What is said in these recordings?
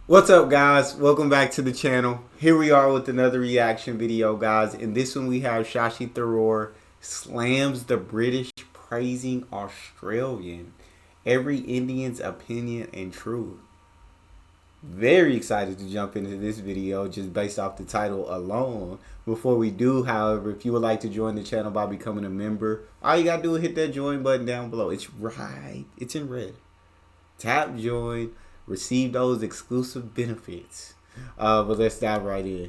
What's up, guys? Welcome back to the channel. Here we are with another reaction video, guys. In this one we have Shashi Tharoor slams the British praising Australian. Every Indian's opinion and truth. Very excited to jump into this video just based off the title alone. Before we do, however, if you would like to join the channel by becoming a member, all you gotta do is hit that join button down below. It's in red. Tap join. Receive those exclusive benefits. But let's dive right in.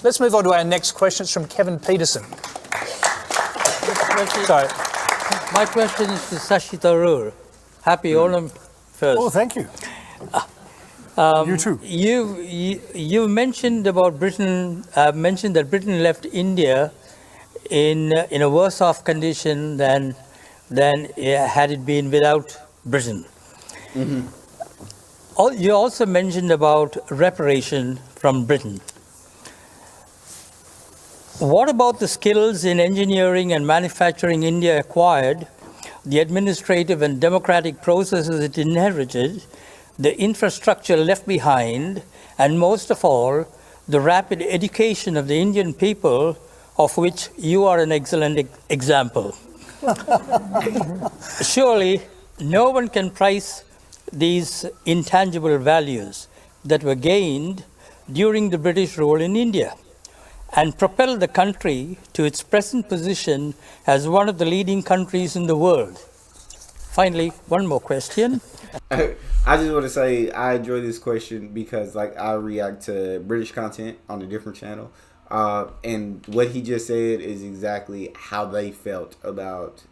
Let's move on to our next question. It's from Kevin Peterson. Sorry. My question is to Shashi Tharoor. Happy Onam first. Oh, thank you. You too. You mentioned about Britain. Mentioned that Britain left India in a worse off condition than had it been without Britain. Mm-hmm. You also mentioned about reparation from Britain. What about the skills in engineering and manufacturing India acquired, the administrative and democratic processes it inherited, the infrastructure left behind, and most of all, the rapid education of the Indian people, of which you are an excellent example? Surely, no one can price these intangible values that were gained during the British rule in India and propel the country to its present position as one of the leading countries in the world. Finally, one more question. I just want to say I enjoy this question because I react to British content on a different channel. And what he just said is exactly how they felt about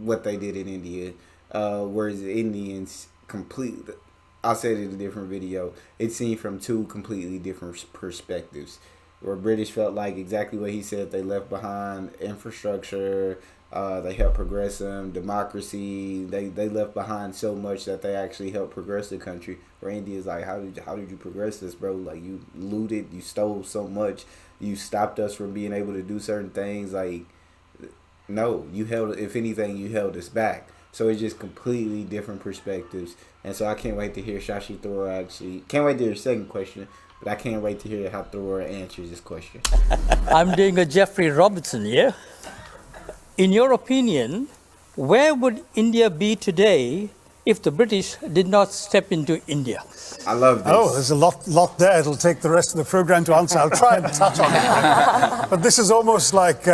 what they did in India. Whereas the Indians completely, I said it in a different video, it's seen from two completely different perspectives. Where British felt like exactly what he said, they left behind infrastructure, they helped progress them, democracy, they left behind so much that they actually helped progress the country. Where India's like, how did you progress this, bro? Like, you looted, you stole so much, you stopped us from being able to do certain things. Like, no, you held, if anything, you held us back. So it's just completely different perspectives. And so I can't wait to hear Shashi Tharoor can't wait to hear your second question, but I can't wait to hear how Tharoor answers this question. I'm doing a Jeffrey Robertson here. In your opinion, where would India be today if the British did not step into India? I love this. Oh, there's a lot there. It'll take the rest of the program to answer. I'll try and touch on it. But this is almost like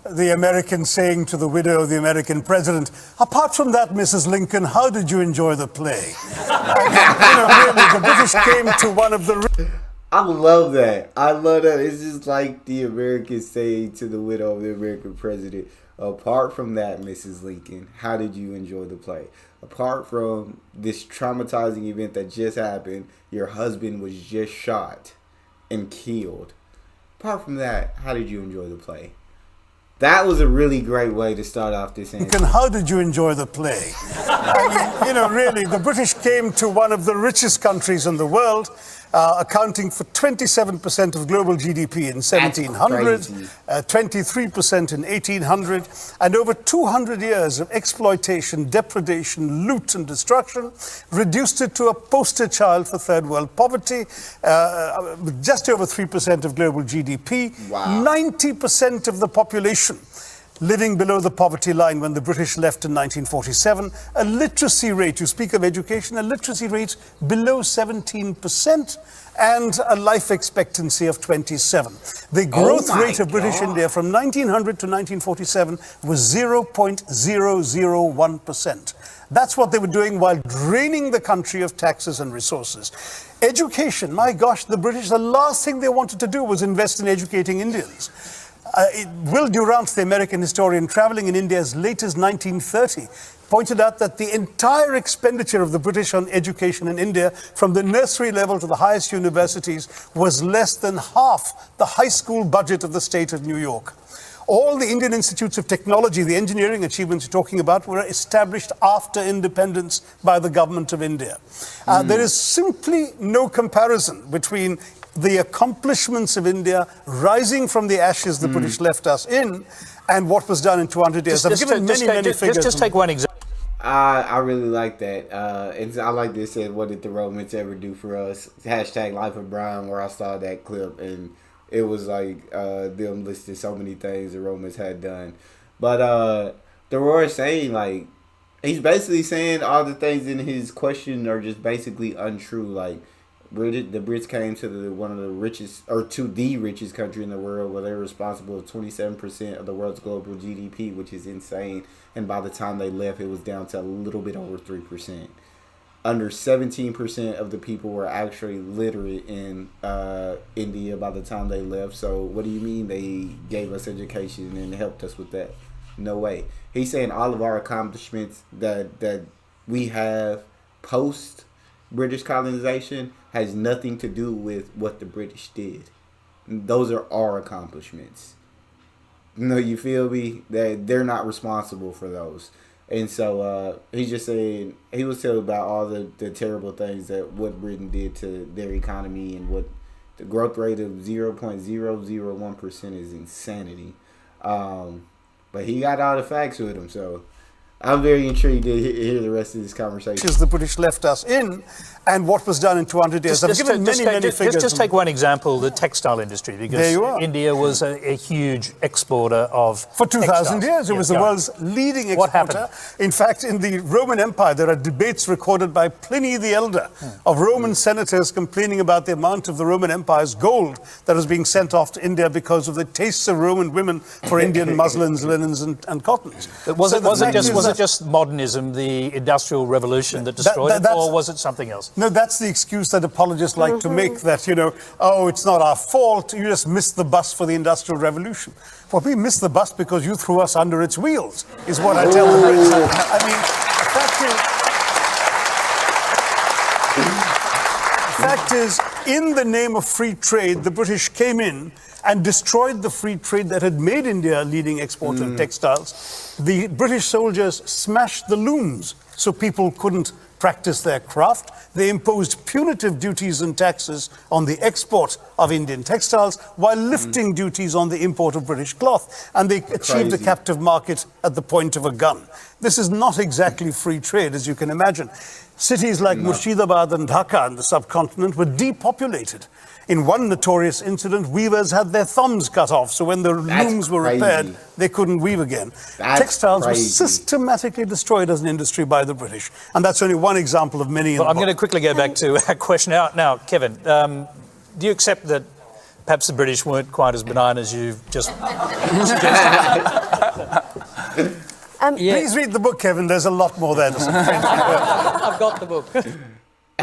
the American saying to the widow of the American president, apart from that, Mrs. Lincoln, how did you enjoy the play? Really, the British came to one of the... I love that. I love that. It's just like the Americans saying to the widow of the American president, apart from that, Mrs. Lincoln, how did you enjoy the play? Apart from this traumatizing event that just happened, your husband was just shot and killed. Apart from that, how did you enjoy the play? That was a really great way to start off this answer. How did you enjoy the play? Really, the British came to one of the richest countries in the world, accounting for 27% of global GDP in 1700, 23% in 1800, and over 200 years of exploitation, depredation, loot and destruction, reduced it to a poster child for third world poverty, with just over 3% of global GDP, 90% of the population living below the poverty line when the British left in 1947, a literacy rate, you speak of education, a literacy rate below 17%, and a life expectancy of 27. The growth rate of British India from 1900 to 1947 was 0.001%. That's what they were doing while draining the country of taxes and resources. Education, my gosh, the British, the last thing they wanted to do was invest in educating Indians. Will Durant, the American historian traveling in India as late as 1930, pointed out that the entire expenditure of the British on education in India, from the nursery level to the highest universities, was less than half the high school budget of the state of New York. All the Indian institutes of technology, the engineering achievements you're talking about, were established after independence by the government of India. There is simply no comparison between the accomplishments of India rising from the ashes the British left us in and what was done in 200 years. I've given many figures. Just take one example. I really like that. And I like this said, what did the Romans ever do for us? Hashtag Life of Brian, where I saw that clip, and it was like them listed so many things the Romans had done. But Tharoor is saying, like, he's basically saying all the things in his question are just basically untrue. Like, the Brits came to one of the richest, or to the richest country in the world, where they're responsible for 27% of the world's global GDP, which is insane. And by the time they left, it was down to a little bit over 3%. Under 17% of the people were actually literate in India by the time they left. So what do you mean they gave us education and helped us with that? No way. He's saying all of our accomplishments that we have post British colonization has nothing to do with what the British did. Those are our accomplishments. No, you feel me? That they're not responsible for those. And so he's just saying, he was telling about all the terrible things that what Britain did to their economy, and what the growth rate of 0.001% is insanity. But he got all the facts with him, so I'm very intrigued to hear the rest of this conversation. The British left us in, and what was done in 200 years. I've given many figures. Just take one example, the textile industry, because India was a huge exporter of For 2,000 years, it was the world's leading exporter. What happened? In fact, in the Roman Empire, there are debates recorded by Pliny the Elder of Roman senators complaining about the amount of the Roman Empire's gold that was being sent off to India because of the tastes of Roman women for Indian muslins, linens, and cottons. Was it just modernism, the Industrial Revolution, that destroyed it, or was it something else? No, that's the excuse that apologists like to make, that, it's not our fault, you just missed the bus for the Industrial Revolution. Well, we missed the bus because you threw us under its wheels, is what I tell the Brits. I mean, the fact is, in the name of free trade, the British came in and destroyed the free trade that had made India a leading exporter of textiles. The British soldiers smashed the looms so people couldn't practice their craft. They imposed punitive duties and taxes on the export of Indian textiles while lifting duties on the import of British cloth. And they achieved a captive market at the point of a gun. This is not exactly free trade, as you can imagine. Cities like Murshidabad and Dhaka in the subcontinent were depopulated. In one notorious incident, weavers had their thumbs cut off, so when the looms were repaired, they couldn't weave again. Textiles were systematically destroyed as an industry by the British, and that's only one example of many. Well, I'm going to quickly go back to our question. Now, Kevin, do you accept that perhaps the British weren't quite as benign as you've just suggested? Please read the book, Kevin. There's a lot more there. I've got the book.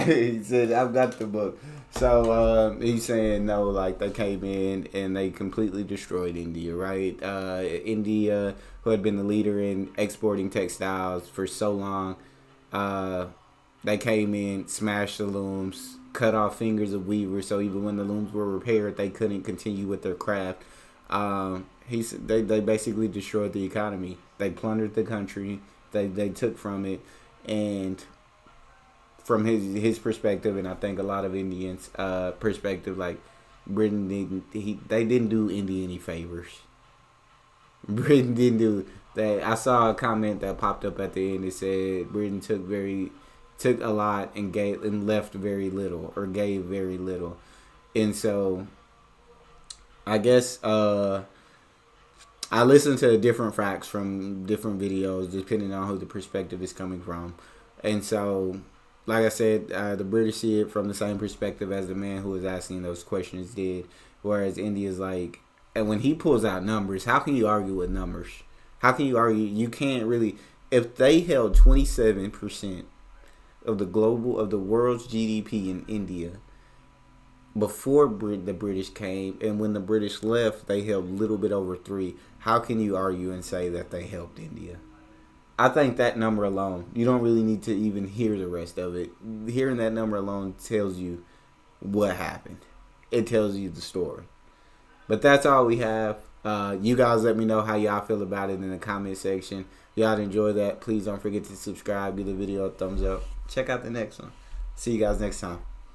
He said, I've got the book. So he's saying, no, like, they came in and they completely destroyed India, right? India, who had been the leader in exporting textiles for so long, they came in, smashed the looms, cut off fingers of weavers, so even when the looms were repaired, they couldn't continue with their craft. They basically destroyed the economy. They plundered the country. They took from it, and from his perspective, and I think a lot of Indians' perspective, like, Britain they didn't do India any favors. Britain didn't do that. I saw a comment that popped up at the end. It said Britain took a lot and left very little, or gave very little. And so I guess I listened to different facts from different videos depending on who the perspective is coming from. And so, like I said, the British see it from the same perspective as the man who was asking those questions did. Whereas India's like, and when he pulls out numbers, how can you argue with numbers? How can you argue? You can't really. If they held 27% of the world's GDP in India before the British came, and when the British left, they held a little bit over 3. How can you argue and say that they helped India? I think that number alone, you don't really need to even hear the rest of it. Hearing that number alone tells you what happened. It tells you the story. But that's all we have. You guys let me know how y'all feel about it in the comment section. If y'all enjoy that, please don't forget to subscribe, give the video a thumbs up. Check out the next one. See you guys next time.